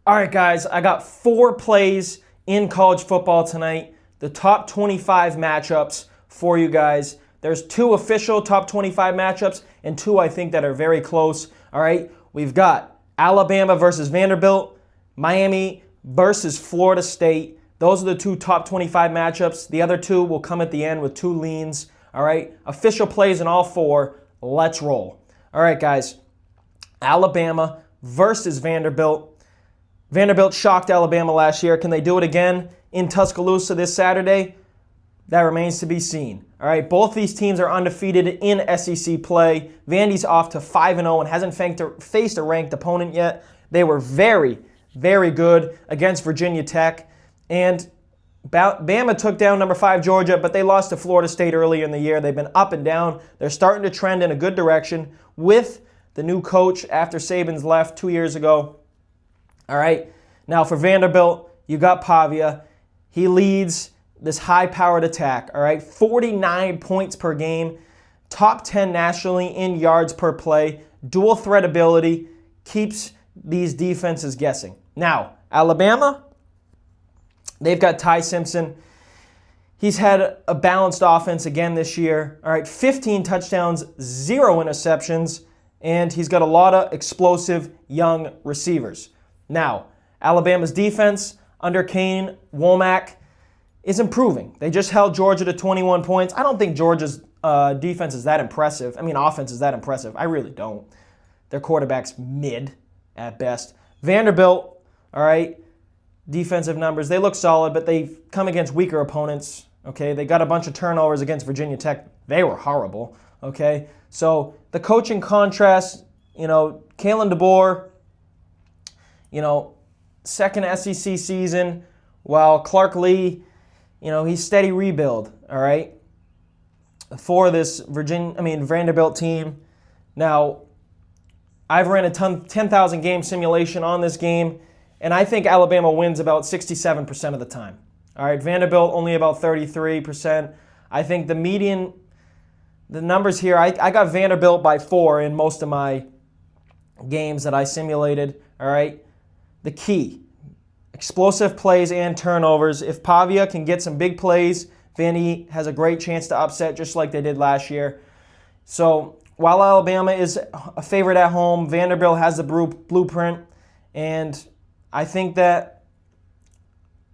All right, guys, I got 4 plays in college football tonight. The top 25 matchups for you guys. There's 2 official top 25 matchups and 2 I think that are very close. All right, we've got Alabama versus Vanderbilt, Miami versus Florida State. Those are the 2 top 25 matchups. The other 2 will come at the end with 2 leans. All right, official plays in all 4. Let's roll. All right, guys, Alabama versus Vanderbilt. Vanderbilt shocked Alabama last year. Can they do it again in Tuscaloosa this Saturday? That remains to be seen. All right, both these teams are undefeated in SEC play. Vandy's off to 5-0 and hasn't faced a ranked opponent yet. They were very, very good against Virginia Tech. And Bama took down number 5 Georgia, but they lost to Florida State earlier in the year. They've been up and down. They're starting to trend in a good direction with the new coach after Saban's left 2 years ago. All right, now for Vanderbilt, you got Pavia. He leads this high-powered attack, all right? 49 points per game, top 10 nationally in yards per play, dual threat ability, keeps these defenses guessing. Now, Alabama, they've got Ty Simpson. He's had a balanced offense again this year, all right? 15 touchdowns, 0 interceptions, and he's got a lot of explosive young receivers. Now, Alabama's defense under Kane Womack is improving. They just held Georgia to 21 points. I don't think Georgia's defense is that impressive. I mean, offense is that impressive. I really don't. Their quarterback's mid at best. Vanderbilt, all right, defensive numbers, they look solid, but they've come against weaker opponents, okay? They got a bunch of turnovers against Virginia Tech. They were horrible, okay? So the coaching contrast, Kalen DeBoer, second SEC season, while Clark Lee, he's steady rebuild, all right, for this Vanderbilt team. Now, I've ran a 10,000 game simulation on this game, and I think Alabama wins about 67% of the time. All right, Vanderbilt only about 33%. I think the numbers here, I got Vanderbilt by 4 in most of my games that I simulated, all right. The key, explosive plays and turnovers. If Pavia can get some big plays, Vandy has a great chance to upset just like they did last year. So while Alabama is a favorite at home, Vanderbilt has the blueprint, and I think that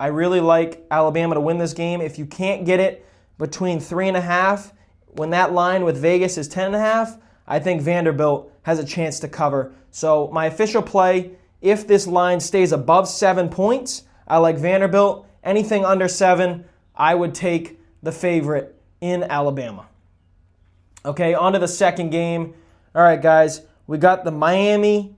I really like Alabama to win this game. If you can't get it between 3.5, when that line with Vegas is 10.5, I think Vanderbilt has a chance to cover. So my official play, if this line stays above 7 points, I like Vanderbilt. Anything under 7, I would take the favorite in Alabama. Okay, on to the second game. All right, guys, we got the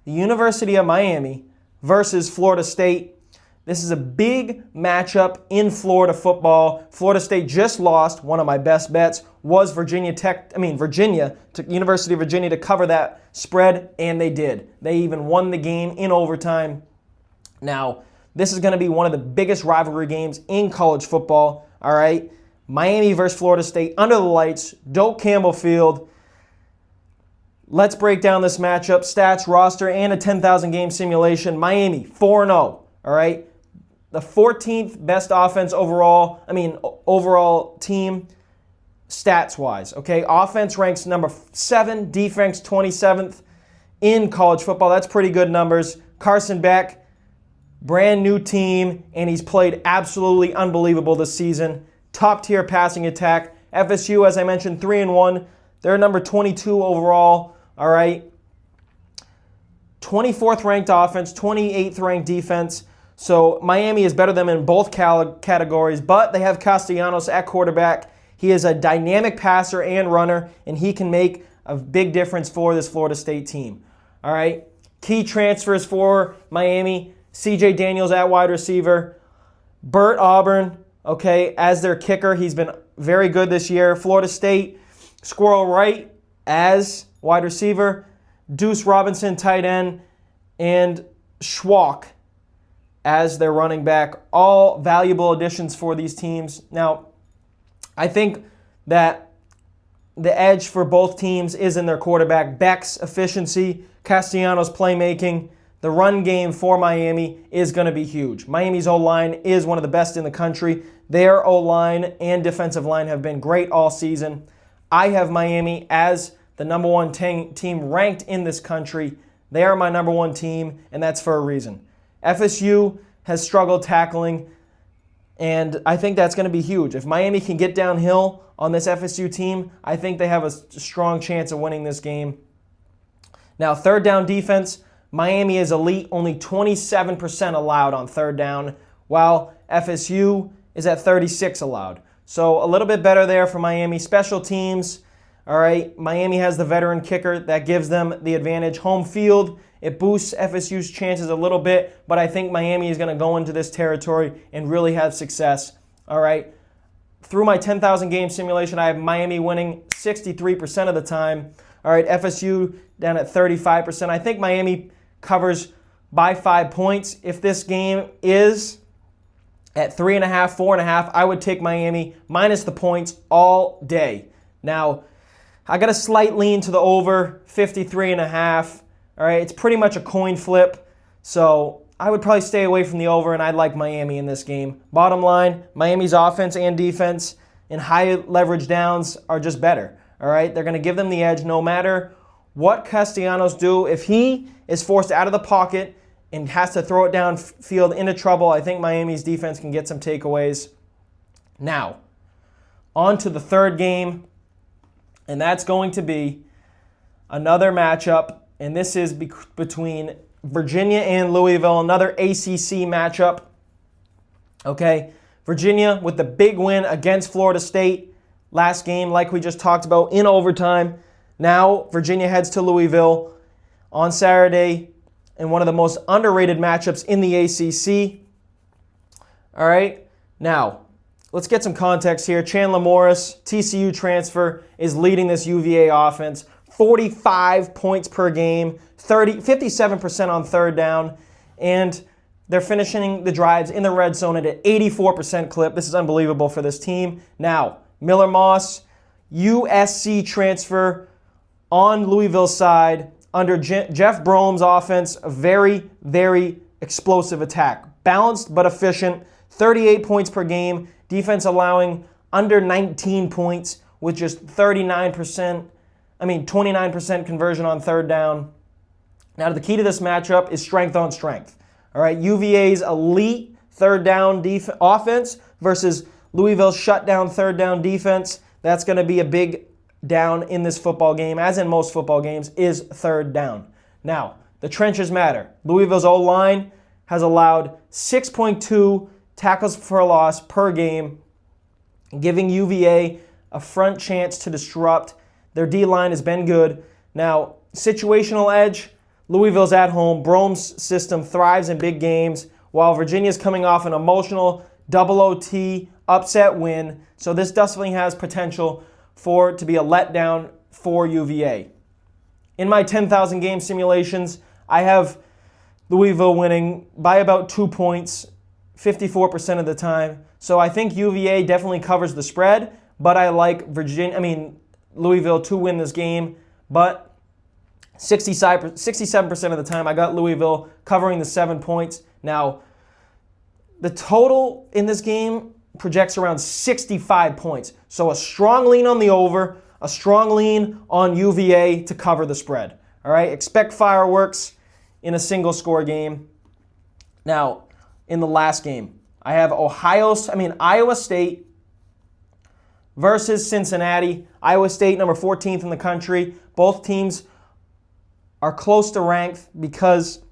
University of Miami versus Florida State. This is a big matchup in Florida football. Florida State just lost. One of my best bets was Virginia to University of Virginia to cover that spread, and they did. They even won the game in overtime. Now, this is going to be one of the biggest rivalry games in college football, all right? Miami versus Florida State under the lights, Doak Campbell Field. Let's break down this matchup, stats, roster, and a 10,000 game simulation. Miami, 4-0, all right? The 14th best offense overall team stats-wise, okay? Offense ranks number 7, defense 27th in college football. That's pretty good numbers. Carson Beck, brand new team, and he's played absolutely unbelievable this season. Top-tier passing attack. FSU, as I mentioned, 3-1. They're number 22 overall, all right? 24th ranked offense, 28th ranked defense. So Miami is better than them in both categories, but they have Castellanos at quarterback. He is a dynamic passer and runner, and he can make a big difference for this Florida State team. All right, key transfers for Miami, C.J. Daniels at wide receiver, Burt Auburn, okay, as their kicker. He's been very good this year. Florida State, Squirrel Wright as wide receiver, Deuce Robinson, tight end, and Schwalk as their running back. All valuable additions for these teams. Now, I think that the edge for both teams is in their quarterback. Beck's efficiency, Castellanos' playmaking. the run game for Miami is going to be huge. Miami's O-line is one of the best in the country. Their O-line and defensive line have been great all season. I have Miami as the number one team ranked in this country. They are my number one team, and that's for a reason. FSU has struggled tackling, and I think that's going to be huge. If Miami can get downhill on this FSU team, I think they have a strong chance of winning this game. Now, third down defense, Miami is elite, only 27% allowed on third down, while FSU is at 36 allowed. So a little bit better there for Miami. Special teams, all right, Miami has the veteran kicker. That gives them the advantage. Home field, it boosts FSU's chances a little bit, but I think Miami is going to go into this territory and really have success, all right? Through my 10,000 game simulation, I have Miami winning 63% of the time. All right, FSU down at 35%. I think Miami covers by 5 points. If this game is at 3.5, 4.5, I would take Miami minus the points all day. Now, I got a slight lean to the over, 53.5. All right, it's pretty much a coin flip. So I would probably stay away from the over, and I'd like Miami in this game. Bottom line, Miami's offense and defense in high leverage downs are just better. All right, they're going to give them the edge no matter what Castellanos do. If he is forced out of the pocket and has to throw it downfield into trouble, I think Miami's defense can get some takeaways. Now, on to the third game, and that's going to be another matchup, and this is between Virginia and Louisville, another ACC matchup. Okay, Virginia with the big win against Florida State last game, like we just talked about, in overtime. Now Virginia heads to Louisville on Saturday in one of the most underrated matchups in the ACC. All right, now let's get some context here. Chandler Morris, TCU transfer, is leading this UVA offense. 45 points per game, 57% on third down, and they're finishing the drives in the red zone at an 84% clip. This is unbelievable for this team. Now, Miller Moss, USC transfer on Louisville's side under Jeff Brohm's offense, a very, very explosive attack. Balanced but efficient, 38 points per game, defense allowing under 19 points with just 29% conversion on third down. Now, the key to this matchup is strength on strength. All right, UVA's elite third down offense versus Louisville's shutdown third down defense. That's going to be a big down in this football game, as in most football games, is third down. Now, the trenches matter. Louisville's O-line has allowed 6.2 tackles for a loss per game, giving UVA a front chance to disrupt. Their D-line has been good. Now, situational edge, Louisville's at home. Brohm's system thrives in big games, while Virginia's coming off an emotional double OT upset win. So this definitely has potential for it to be a letdown for UVA. In my 10,000 game simulations, I have Louisville winning by about 2 points, 54% of the time. So I think UVA definitely covers the spread, but I like Louisville to win this game. But 67% of the time, I got Louisville covering the 7 points. Now, the total in this game projects around 65 points. So a strong lean on the over, a strong lean on UVA to cover the spread. All right, expect fireworks in a single score game. Now, in the last game, I have Iowa State versus Cincinnati. Iowa State, number 14th in the country. Both teams are close to ranked because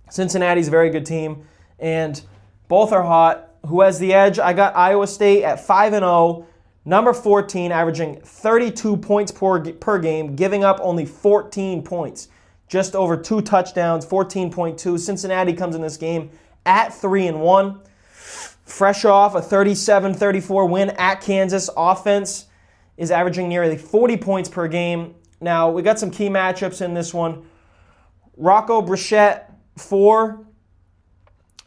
Cincinnati's a very good team, and both are hot. Who has the edge? I got Iowa State at 5-0, number 14, averaging 32 points per game, giving up only 14 points. Just over 2 touchdowns, 14.2. Cincinnati comes in this game at 3-1. Fresh off a 37-34 win at Kansas. Offense is averaging nearly 40 points per game. Now, we got some key matchups in this one. Rocco Brissett for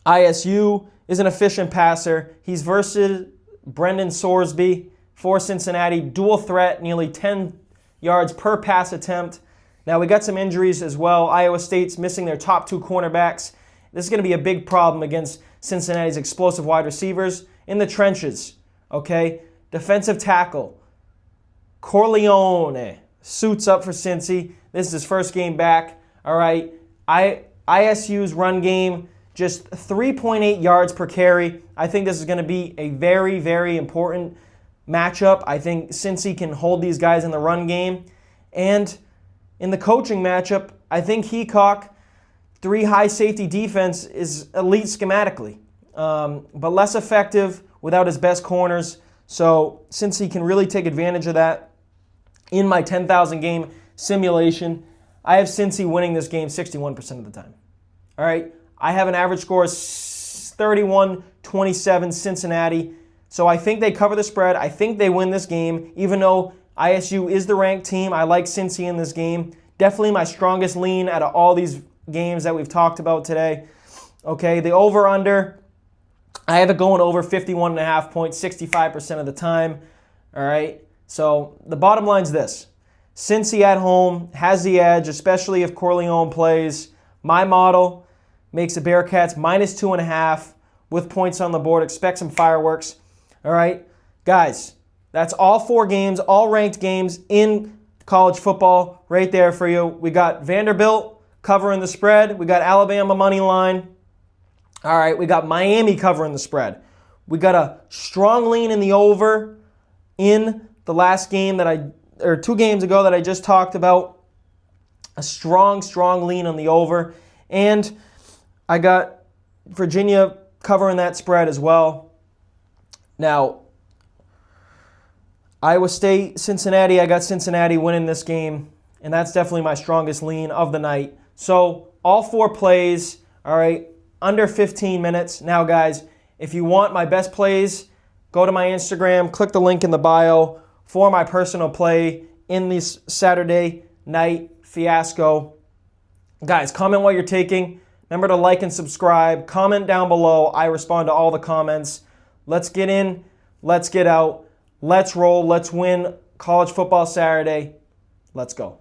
ISU is an efficient passer. He's versus Brendan Sorsby for Cincinnati. Dual threat, nearly 10 yards per pass attempt. Now, we got some injuries as well. Iowa State's missing their top 2 cornerbacks. This is going to be a big problem against Cincinnati's explosive wide receivers in the trenches, okay? Defensive tackle, Corleone, suits up for Cincy. This is his first game back, all right? ISU's run game, just 3.8 yards per carry. I think this is going to be a very, very important matchup. I think Cincy can hold these guys in the run game. And in the coaching matchup, I think Heacock, 3 high safety defense is elite schematically, but less effective without his best corners. So Cincy can really take advantage of that. In my 10,000 game simulation, I have Cincy winning this game 61% of the time. All right, I have an average score of 31-27 Cincinnati. So I think they cover the spread. I think they win this game, even though ISU is the ranked team. I like Cincy in this game. Definitely my strongest lean out of all these games that we've talked about today. Okay, the over-under, I have it going over 51.5 points 65% of the time. All right, so the bottom line is this. Cincy at home has the edge, especially if Corleone plays. My model makes the Bearcats -2.5 with points on the board. Expect some fireworks. All right, guys, that's all 4 games, all ranked games in college football right there for you. We got Vanderbilt covering the spread. We got Alabama money line. All right, we got Miami covering the spread. We got a strong lean in the over in the last game or 2 games ago that I just talked about. A strong lean on the over. And I got Virginia covering that spread as well. Now, Iowa State, Cincinnati, I got Cincinnati winning this game, and that's definitely my strongest lean of the night. So all 4 plays, all right, under 15 minutes. Now, guys, if you want my best plays, go to my Instagram, click the link in the bio for my personal play in this Saturday night fiasco. Guys, comment what you're taking. Remember to like and subscribe. Comment down below. I respond to all the comments. Let's get in. Let's get out. Let's roll. Let's win college football Saturday. Let's go.